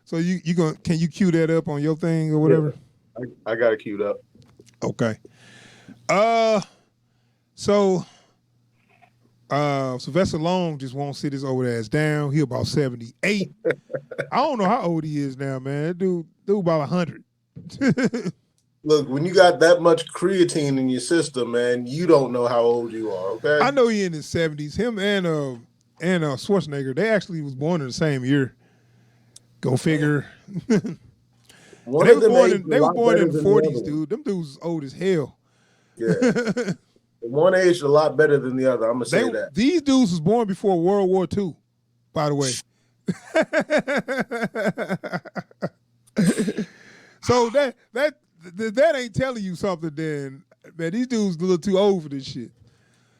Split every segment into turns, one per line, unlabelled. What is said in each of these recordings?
So can you cue that up on your thing or whatever?
Yeah, I got it queued up.
Okay. So Sylvester Long just won't sit his old ass down. He about 78. I don't know how old he is now, man. That dude about 100.
Look, when you got that much creatine in your system, man, you don't know how old you are. Okay.
I know he in his 70s. Him and Schwarzenegger, they actually was born in the same year. Go figure.
One
they
of
was
them
born
aged
in
a
they was
lot
born
better
in the
than the other
40s,
one.
dude. Them dudes old as hell.
Yeah. One aged a lot better than the other. I'm gonna say that.
These dudes was born before World War II, by the way. So that ain't telling you something. Then, man, these dudes a little too old for this shit.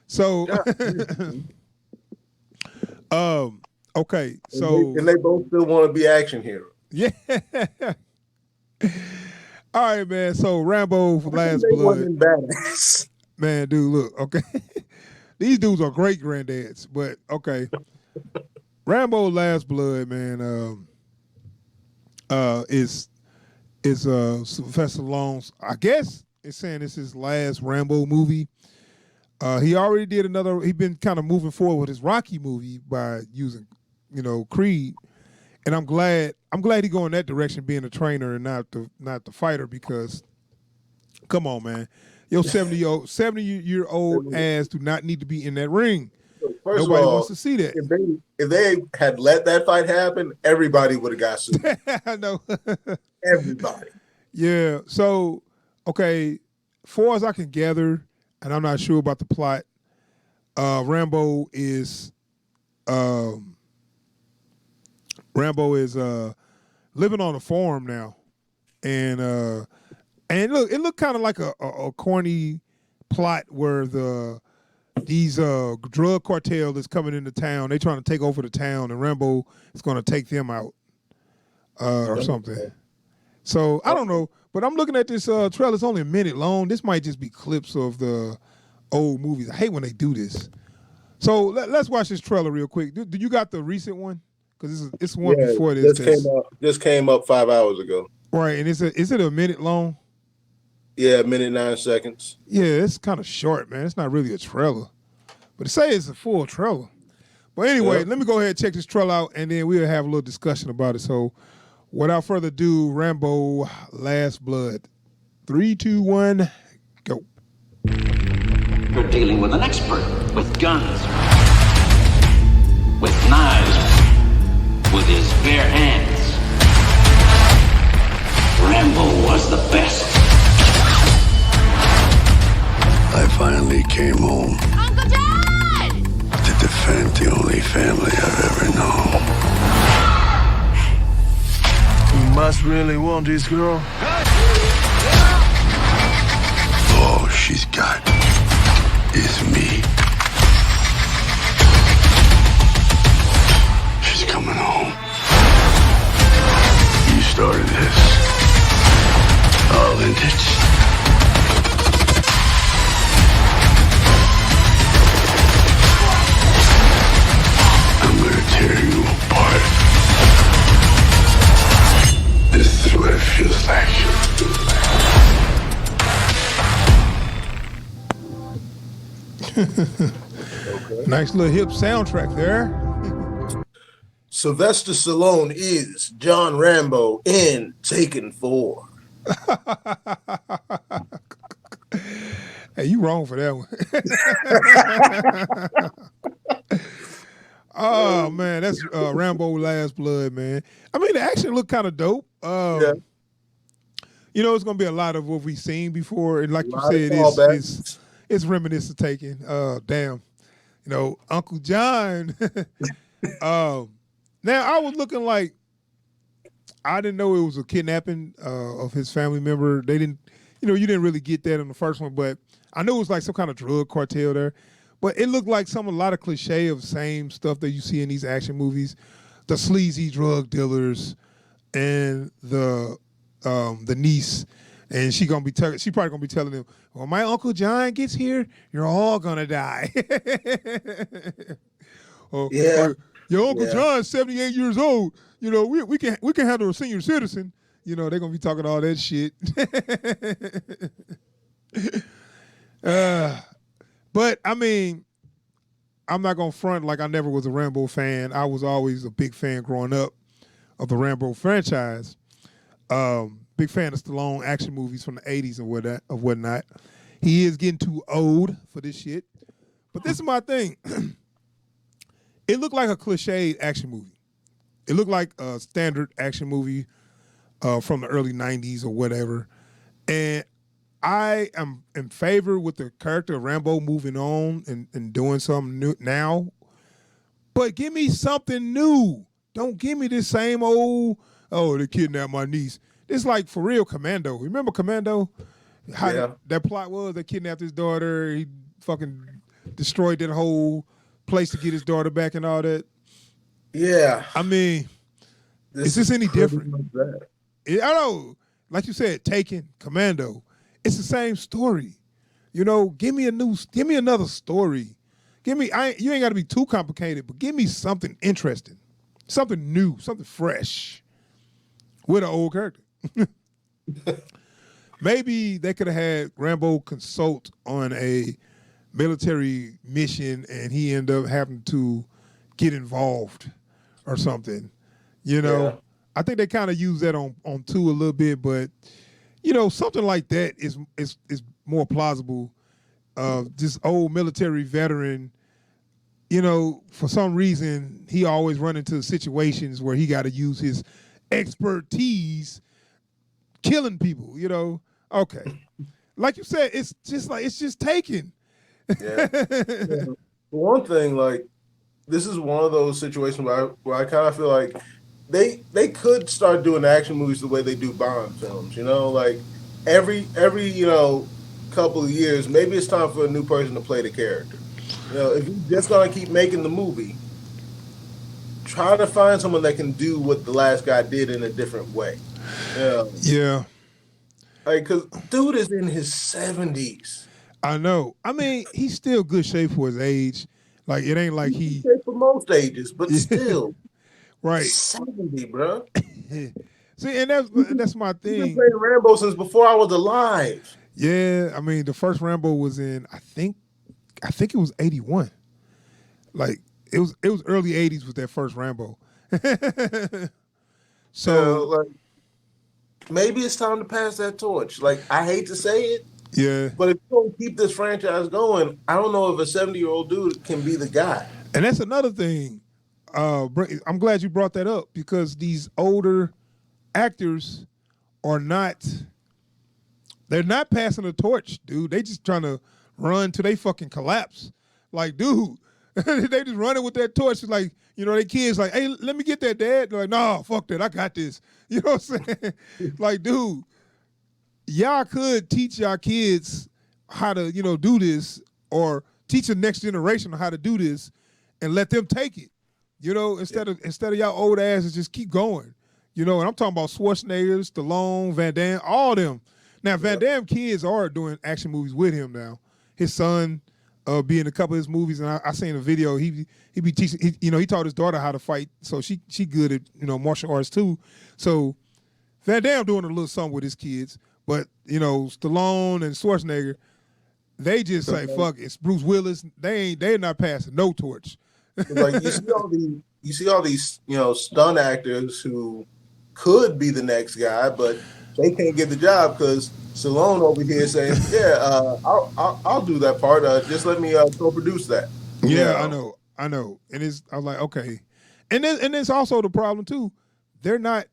So, okay, so
and they both still want to be action heroes.
Yeah. All right, man. So Rambo for Last
They
Blood.
wasn't badass.
Man, dude, look, okay. These dudes are great granddads, but okay. Rambo Last Blood, man, is Sylvester Stallone's, I guess it's saying it's his last Rambo movie. He already did another, he been kind of moving forward with his Rocky movie by using, Creed. And I'm glad he going that direction, being a trainer and not the fighter, because come on, man. Your 70-year-old ass do not need to be in that ring.
First
Nobody
of all,
wants to see that.
If they had let that fight happen, everybody would have got sued.
I know.
Everybody.
Yeah. So, okay, far as I can gather, and I'm not sure about the plot, Rambo is living on a farm now, and look, it looked kind of like a corny plot where these drug cartel is coming into town. They trying to take over the town, and Rambo is going to take them out or something. So I don't know, but I'm looking at this trailer. It's only a minute long. This might just be clips of the old movies. I hate when they do this. So let's watch this trailer real quick. Do you got the recent one? Because it's one before this.
Just came up 5 hours ago.
Right, and is it a minute long?
Yeah, 1:09.
Yeah, it's kind of short, man. It's not really a trailer, but it say it's a full trailer. But anyway, Let me go ahead and check this trailer out, and then we'll have a little discussion about it. So, without further ado, Rambo: Last Blood. 3, 2, 1, go.
You're dealing with an expert with guns, with knives, with his bare hands. Rambo was the best.
I finally came home.
Uncle John!
To defend the only family I've ever known.
You must really want this girl.
All she's got is me. She's coming home. You started this. I'll end it. I'm gonna tear you apart. This is what it feels like.
Nice little hip soundtrack there.
Sylvester Stallone is John Rambo in Taken 4.
Hey, you wrong for that one. Oh man, that's Rambo: Last Blood, man. I mean, the action looked kind of dope. It's gonna be a lot of what we've seen before, and like you said, it's reminiscent taking. Damn, Uncle John. Now I was looking like I didn't know it was a kidnapping of his family member. They didn't, you didn't really get that in the first one, but I knew it was like some kind of drug cartel there. But it looked like a lot of cliche of same stuff that you see in these action movies, the sleazy drug dealers and the niece, and she probably gonna be telling them, "When my Uncle John gets here, you're all gonna die." Your Uncle
Yeah.
John's 78 years old. You know, we can handle a senior citizen. You know, they're gonna be talking all that shit. But I mean, I'm not gonna front like I never was a Rambo fan. I was always a big fan growing up of the Rambo franchise. Big fan of Stallone action movies from the 80s and whatnot. He is getting too old for this shit. But this is my thing. It looked like a cliched action movie. It looked like a standard action movie from the early 90s or whatever. And I am in favor with the character of Rambo moving on and doing something new now. But give me something new. Don't give me this same old, oh, they kidnapped my niece. It's like for real Commando. Remember Commando? How that plot was, they kidnapped his daughter, he fucking destroyed that whole place to get his daughter back and all that.
Yeah.
I mean, is this any different? I know, like you said, Taken, Commando. It's the same story. You know, give me another story. You ain't got to be too complicated, but give me something interesting, something new, something fresh with an old character. Maybe they could have had Rambo consult on a military mission and he ended up having to get involved or something. You know,
Yeah.
I think they kind of use that on 2 a little bit, but you know, something like that is more plausible. This old military veteran, you know, for some reason he always run into situations where he got to use his expertise killing people. You know, okay, like you said, it's just taken.
Yeah. For one thing, like this is one of those situations where I kind of feel like they could start doing action movies the way they do Bond films. You know, like every couple of years, maybe it's time for a new person to play the character. You know, if you're just gonna keep making the movie, try to find someone that can do what the last guy did in a different way.
Yeah.
Like, because dude is in his 70s.
I know. I mean, he's still good shape for his age. Like, it ain't like he
for most ages, but still,
right.
70, bro.
See, and that's my
He's been
thing.
playing Rambo since before I was alive.
Yeah, I mean, the first Rambo was in I think it was 81. Like it was early 80s with that first Rambo. So
like, maybe it's time to pass that torch. Like, I hate to say it,
yeah,
but if you don't keep this franchise going, I don't know if a 70-year-old dude can be the guy.
and that's another thing. I'm glad you brought that up because these older actors they're not passing the torch, dude. They just trying to run till they fucking collapse. Like, dude, they just running with that torch. It's like, you know, they kids like, hey, let me get that, Dad. They're like, no, fuck that. I got this. You know what I'm saying? Like, dude, y'all could teach y'all kids how to, you know, do this or teach the next generation how to do this and let them take it. You know, instead of y'all old asses just keep going. You know, and I'm talking about Schwarzenegger, Stallone, Van Damme, all them. Now, Van Damme kids are doing action movies with him now. His son be in a couple of his movies, and I seen a video. He be teaching. He taught his daughter how to fight, so she good at martial arts too. So Van Damme doing a little something with his kids, but Stallone and Schwarzenegger, they just say fuck it. It's Bruce Willis. They're not passing no torch.
Like you see all these stunt actors who could be the next guy, but they can't get the job because Stallone over here saying, I'll do that part. Just let me co-produce that.
Yeah, I know. And I was like, okay. And there's also the problem too. They're not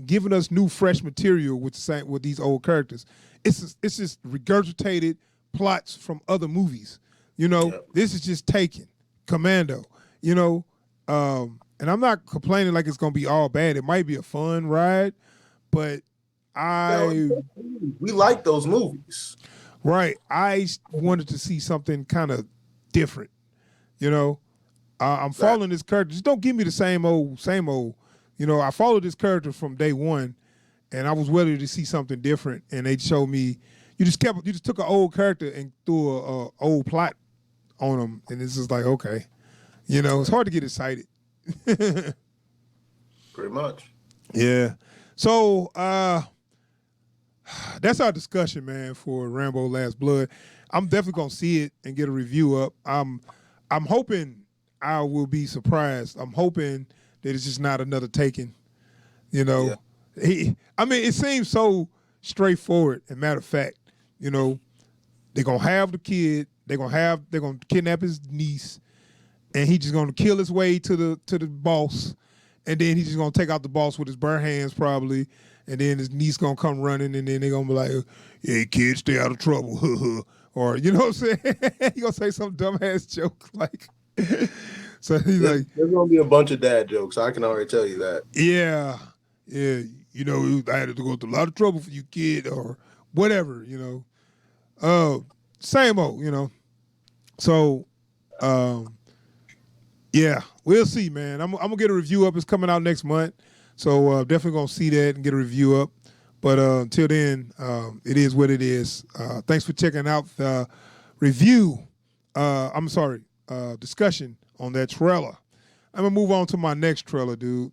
giving us new, fresh material with these old characters. It's just regurgitated plots from other movies. This is just taken. Commando. And I'm not complaining like it's gonna be all bad. It might be a fun ride, but
we like those movies.
Right. I wanted to see something kind of different. I'm following this character. Just don't give me the same old. I followed this character from day one, and I was ready to see something different. And they showed me you just took an old character and threw a old plot on him, and it's just like, okay, it's hard to get excited.
Pretty much.
Yeah. So that's our discussion, man, for Rambo Last Blood. I'm definitely gonna see it and get a review up. I'm hoping I will be surprised. I'm hoping that it's just not another Taken. You know, I mean, it seems so straightforward. And matter of fact, you know, they're gonna have the kid. They're gonna kidnap his niece, and he's just gonna kill his way to the boss, and then he's just gonna take out the boss with his bare hands probably, and then his niece gonna come running, and then they're gonna be like, "Hey kid, stay out of trouble," or you know what I'm saying? He gonna say some dumbass joke like. So he's like,
"There's gonna be a bunch of dad jokes. I can already tell you that."
Yeah. You know, I had to go through a lot of trouble for you, kid, or whatever. You know, same old. You know. So, yeah, we'll see, man. I'm gonna get a review up. It's coming out next month, so definitely gonna see that and get a review up. But until then, it is what it is. Thanks for checking out the review. Discussion on that trailer. I'm gonna move on to my next trailer, dude.